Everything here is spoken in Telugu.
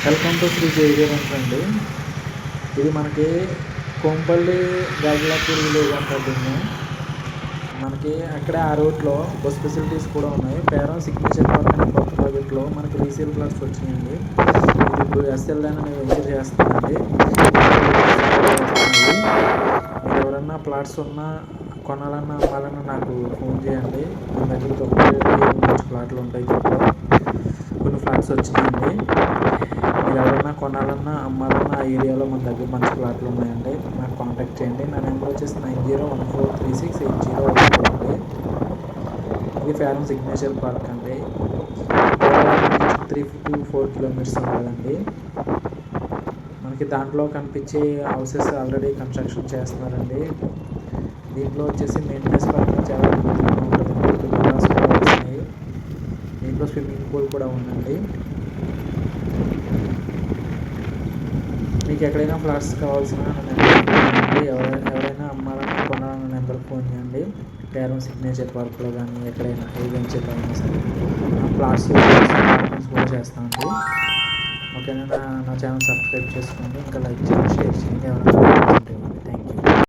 వెల్కమ్ టు శ్రీ జేవియర్ అండి. ఇది మనకి కోంపల్లి గాజులాపూర్ విలేజ్ అంటుంది. మనకి అక్కడే ఆ రోడ్లో బస్ ఫెసిలిటీస్ కూడా ఉన్నాయి. పేరం సిగ్నేచర్ పార్క్ అనే కొత్త ప్రాజెక్ట్లో మనకి రీసేల్ ఫ్లాట్స్ వచ్చినాయండి. ఇది ఇప్పుడు ఎస్ఎల్ఎన్ అని వెంచర్ చేస్తుందండి. మీరు ఎవరన్నా ఫ్లాట్స్ ఉన్నా కొనాలన్నా అమ్మాలన్నా నాకు ఫోన్ చేయండి. మన దగ్గర తక్కువ మంచి ఫ్లాట్లు ఉంటాయి. కొన్ని ఫ్లాట్స్ వచ్చినాయండి. మీరు ఎవరైనా కొనాలన్నా అమ్మాలన్నా ఆ ఏరియాలో మన దగ్గర మంచి ప్లాట్లు ఉన్నాయండి. నాకు కాంటాక్ట్ చేయండి. నా నెంబర్ వచ్చేసి 9014368014 అండి. ఇది ఫేరం సిగ్నేచర్ పార్క్ అండి. 3 to 4 కిలోమీటర్స్ ఉంటుందండి. మనకి దాంట్లో కనిపించే హౌసెస్ ఆల్రెడీ కన్స్ట్రక్షన్ చేస్తున్నారండి. దీంట్లో వచ్చేసి మెయింటెనెన్స్ పరంగా చాలా అద్భుతంగా ఉంటుందండి. విల్లాస్ కూడా వస్తున్నాయి. దీంట్లో స్విమ్మింగ్ పూల్ కూడా ఉందండి. మీకు ఎక్కడైనా ఫ్లాట్స్ కావాల్సిన నెంబర్ ఎవరైనా అమ్మాలన్నా కొనాలన్న నెంబర్కి ఫోన్ చేయండి. పేరం సిగ్నేచర్ పార్క్లో కానీ ఎక్కడైనా ఏ వెంచర్లో అయినా సరే ఫ్లాట్స్ కూడా చేస్తామండి. ఓకేనా? నా ఛానల్ సబ్స్క్రైబ్ చేసుకోండి. ఇంకా లైక్ చేయండి, షేర్ చేయండి. ఎవరైనా థ్యాంక్ యూ.